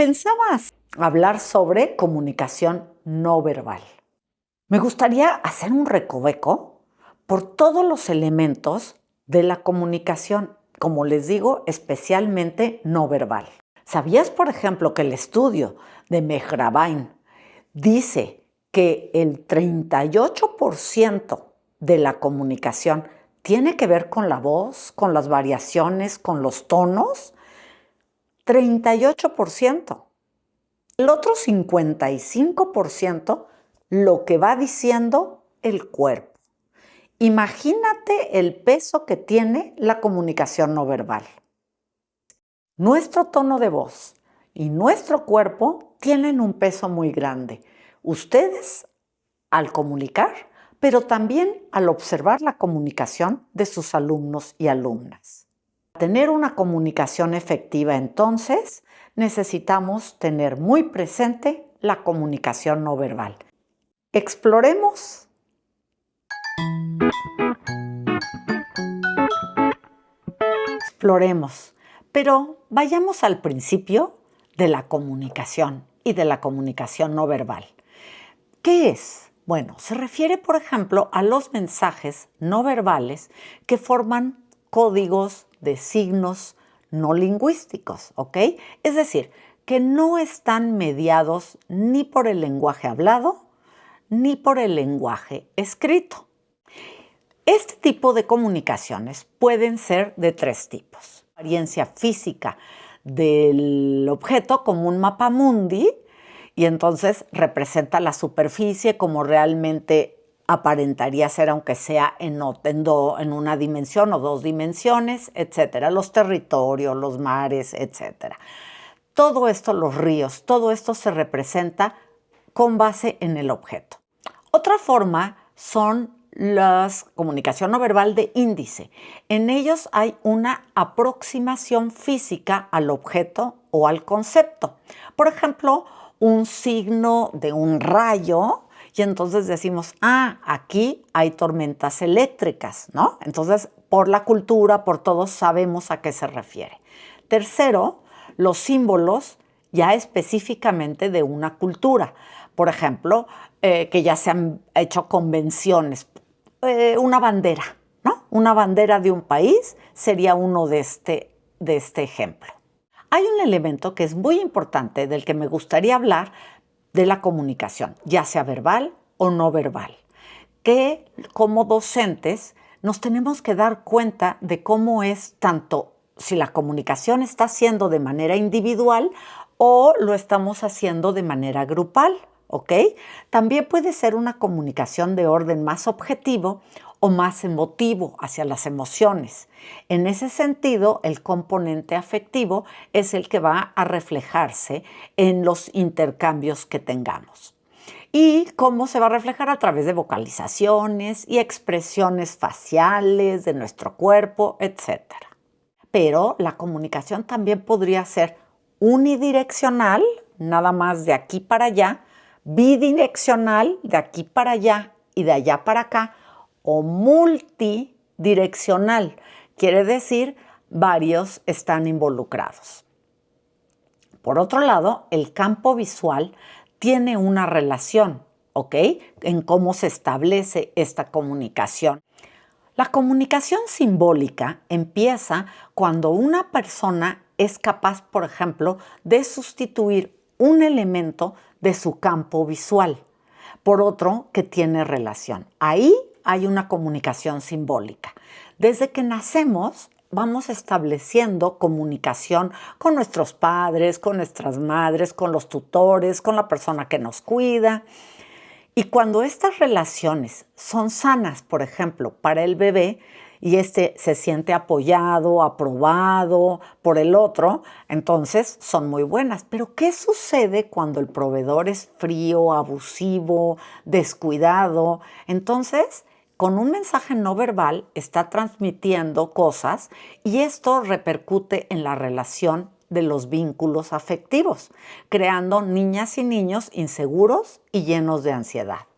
Pensabas hablar sobre comunicación no verbal. Me gustaría hacer un recoveco por todos los elementos de la comunicación, como les digo, especialmente no verbal. ¿Sabías, por ejemplo, que el estudio de Mehrabian dice que el 38% de la comunicación tiene que ver con la voz, con las variaciones, con los tonos? 38%. El otro 55% lo que va diciendo el cuerpo. Imagínate el peso que tiene la comunicación no verbal. Nuestro tono de voz y nuestro cuerpo tienen un peso muy grande. Ustedes al comunicar, pero también al observar la comunicación de sus alumnos y alumnas. Para tener una comunicación efectiva, entonces, necesitamos tener muy presente la comunicación no verbal. Exploremos. Exploremos, pero vayamos al principio de la comunicación y de la comunicación no verbal. ¿Qué es? Bueno, se refiere, por ejemplo, a los mensajes no verbales que forman códigos de signos no lingüísticos, ¿ok? Es decir, que no están mediados ni por el lenguaje hablado ni por el lenguaje escrito. Este tipo de comunicaciones pueden ser de tres tipos. Apariencia física del objeto como un mapamundi, y entonces representa la superficie como realmente aparentaría ser, aunque sea en una dimensión o dos dimensiones, etcétera. Los territorios, los mares, etcétera. Todo esto, los ríos, todo esto se representa con base en el objeto. Otra forma son las comunicación no verbal de índice. En ellos hay una aproximación física al objeto o al concepto. Por ejemplo, un signo de un rayo y entonces decimos, aquí hay tormentas eléctricas, ¿no? Entonces, por la cultura, por todos sabemos a qué se refiere. Tercero, los símbolos ya específicamente de una cultura. Por ejemplo, que ya se han hecho convenciones. Una bandera, ¿no? Una bandera de un país sería uno de este ejemplo. Hay un elemento que es muy importante del que me gustaría hablar de la comunicación, ya sea verbal o no verbal, que como docentes nos tenemos que dar cuenta de cómo es tanto si la comunicación está haciendo de manera individual o lo estamos haciendo de manera grupal, ¿ok? También puede ser una comunicación de orden más objetivo o más emotivo hacia las emociones. En ese sentido, el componente afectivo es el que va a reflejarse en los intercambios que tengamos. ¿Y cómo se va a reflejar? A través de vocalizaciones y expresiones faciales de nuestro cuerpo, etc. Pero la comunicación también podría ser unidireccional, nada más de aquí para allá, bidireccional, de aquí para allá y de allá para acá, o multidireccional, quiere decir varios están involucrados. Por otro lado, el campo visual tiene una relación, ¿ok? En cómo se establece esta comunicación. La comunicación simbólica empieza cuando una persona es capaz, por ejemplo, de sustituir un elemento de su campo visual por otro que tiene relación. Ahí hay una comunicación simbólica. Desde que nacemos, vamos estableciendo comunicación con nuestros padres, con nuestras madres, con los tutores, con la persona que nos cuida. Y cuando estas relaciones son sanas, por ejemplo, para el bebé, y se siente apoyado, aprobado por el otro, entonces son muy buenas. Pero ¿qué sucede cuando el proveedor es frío, abusivo, descuidado? Entonces, con un mensaje no verbal está transmitiendo cosas y esto repercute en la relación de los vínculos afectivos, creando niñas y niños inseguros y llenos de ansiedad.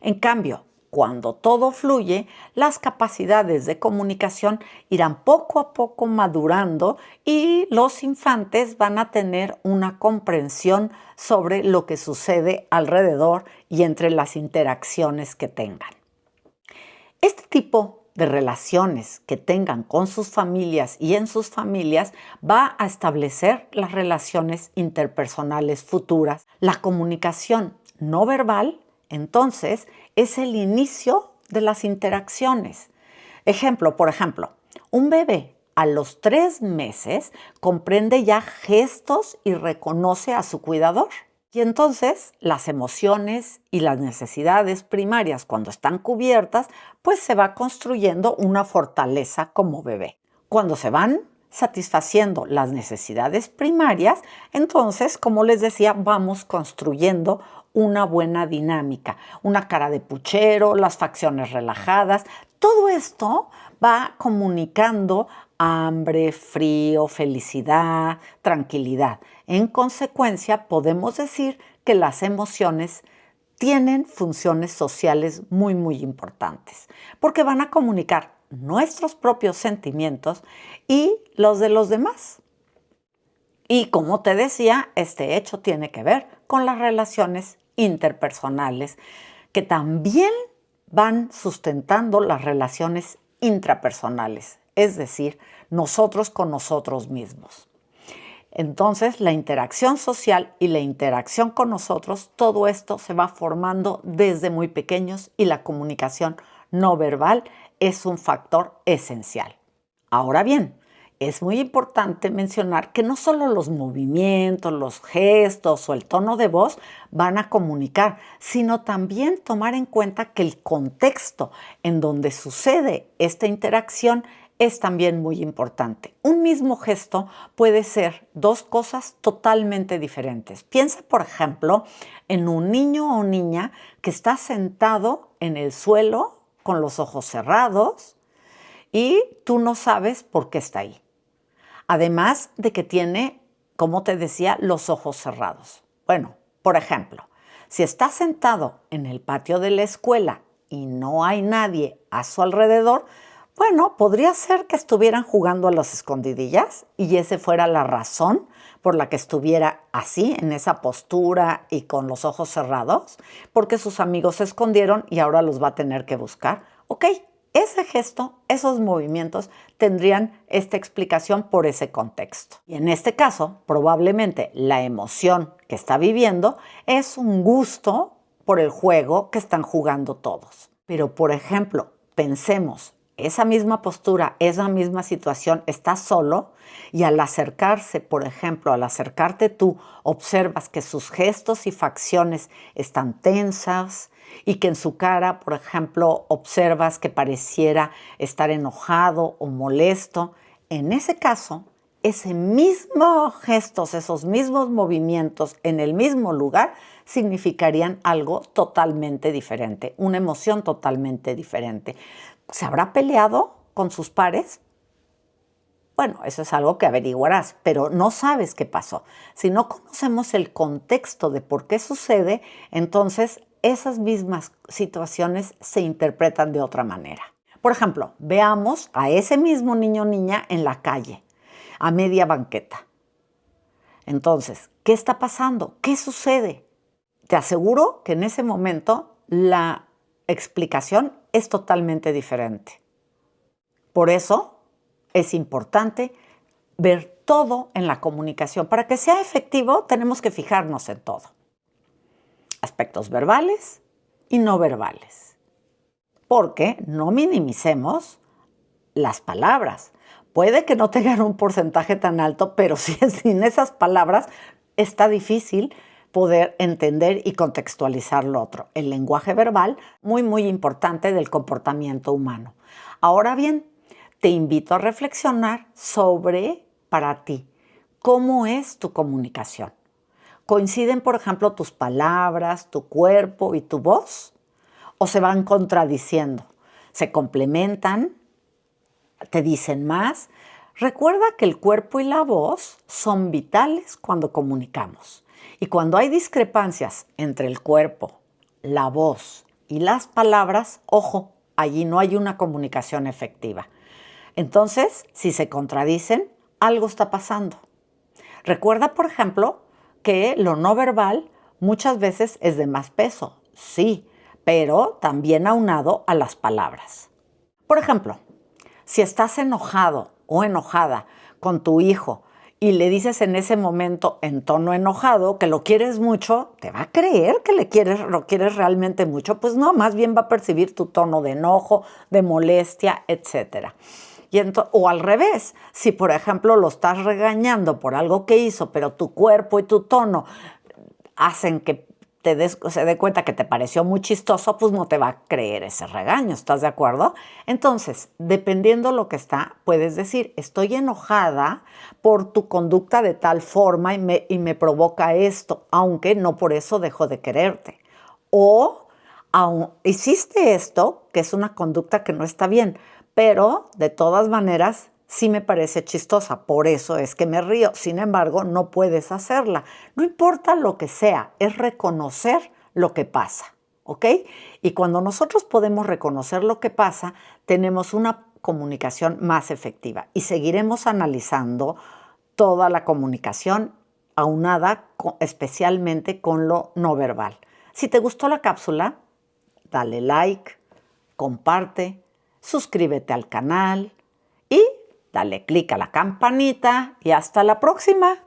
En cambio, cuando todo fluye, las capacidades de comunicación irán poco a poco madurando y los infantes van a tener una comprensión sobre lo que sucede alrededor y entre las interacciones que tengan. Este tipo de relaciones que tengan con sus familias y en sus familias va a establecer las relaciones interpersonales futuras. La comunicación no verbal, entonces, es el inicio de las interacciones. Por ejemplo, un bebé a los 3 meses comprende ya gestos y reconoce a su cuidador. Y entonces las emociones y las necesidades primarias, cuando están cubiertas, pues se va construyendo una fortaleza como bebé. Cuando se van satisfaciendo las necesidades primarias, entonces, como les decía, vamos construyendo una buena dinámica, una cara de puchero, las facciones relajadas. Todo esto va comunicando hambre, frío, felicidad, tranquilidad. En consecuencia, podemos decir que las emociones tienen funciones sociales muy, muy importantes, porque van a comunicar nuestros propios sentimientos y los de los demás. Y como te decía, este hecho tiene que ver con las relaciones interpersonales, que también van sustentando las relaciones intrapersonales, es decir, nosotros con nosotros mismos. Entonces, la interacción social y la interacción con nosotros, todo esto se va formando desde muy pequeños y la comunicación no verbal es un factor esencial. Ahora bien, es muy importante mencionar que no solo los movimientos, los gestos o el tono de voz van a comunicar, sino también tomar en cuenta que el contexto en donde sucede esta interacción es también muy importante. Un mismo gesto puede ser 2 cosas totalmente diferentes. Piensa, por ejemplo, en un niño o niña que está sentado en el suelo con los ojos cerrados y tú no sabes por qué está ahí. Además de que tiene, como te decía, los ojos cerrados. Bueno, por ejemplo, si está sentado en el patio de la escuela y no hay nadie a su alrededor, bueno, podría ser que estuvieran jugando a las escondidillas y esa fuera la razón por la que estuviera así, en esa postura y con los ojos cerrados, porque sus amigos se escondieron y ahora los va a tener que buscar. Ok, ese gesto, esos movimientos tendrían esta explicación por ese contexto. Y en este caso, probablemente la emoción que está viviendo es un gusto por el juego que están jugando todos. Pero, por ejemplo, pensemos, esa misma postura, esa misma situación, está solo y al acercarse, por ejemplo, al acercarte tú, observas que sus gestos y facciones están tensas y que en su cara, por ejemplo, observas que pareciera estar enojado o molesto. En ese caso, ese mismo gestos, esos mismos movimientos en el mismo lugar significarían algo totalmente diferente, una emoción totalmente diferente. ¿Se habrá peleado con sus pares? Bueno, eso es algo que averiguarás, pero no sabes qué pasó. Si no conocemos el contexto de por qué sucede, entonces esas mismas situaciones se interpretan de otra manera. Por ejemplo, veamos a ese mismo niño o niña en la calle, a media banqueta. Entonces, ¿qué está pasando? ¿Qué sucede? Te aseguro que en ese momento la explicación es totalmente diferente. Por eso es importante ver todo en la comunicación. Para que sea efectivo, tenemos que fijarnos en todo. Aspectos verbales y no verbales. Porque no minimicemos las palabras. Puede que no tengan un porcentaje tan alto, pero sin esas palabras está difícil poder entender y contextualizar lo otro. El lenguaje verbal, muy, muy importante del comportamiento humano. Ahora bien, te invito a reflexionar sobre, para ti, cómo es tu comunicación. ¿Coinciden, por ejemplo, tus palabras, tu cuerpo y tu voz? ¿O se van contradiciendo? ¿Se complementan? ¿Te dicen más? Recuerda que el cuerpo y la voz son vitales cuando comunicamos. Y cuando hay discrepancias entre el cuerpo, la voz y las palabras, ojo, allí no hay una comunicación efectiva. Entonces, si se contradicen, algo está pasando. Recuerda, por ejemplo, que lo no verbal muchas veces es de más peso, sí, pero también aunado a las palabras. Por ejemplo, si estás enojado o enojada con tu hijo y le dices en ese momento en tono enojado que lo quieres mucho, ¿te va a creer que lo quieres realmente mucho? Pues no, más bien va a percibir tu tono de enojo, de molestia, etc. O al revés, si por ejemplo lo estás regañando por algo que hizo, pero tu cuerpo y tu tono hacen que se dé cuenta que te pareció muy chistoso, pues no te va a creer ese regaño, ¿estás de acuerdo? Entonces, dependiendo lo que está, puedes decir, estoy enojada por tu conducta de tal forma y me provoca esto, aunque no por eso dejo de quererte. O hiciste esto, que es una conducta que no está bien, pero de todas maneras sí me parece chistosa, por eso es que me río. Sin embargo, no puedes hacerla. No importa lo que sea, es reconocer lo que pasa, ¿ok? Y cuando nosotros podemos reconocer lo que pasa, tenemos una comunicación más efectiva y seguiremos analizando toda la comunicación aunada especialmente con lo no verbal. Si te gustó la cápsula, dale like, comparte, suscríbete al canal y dale clic a la campanita y hasta la próxima.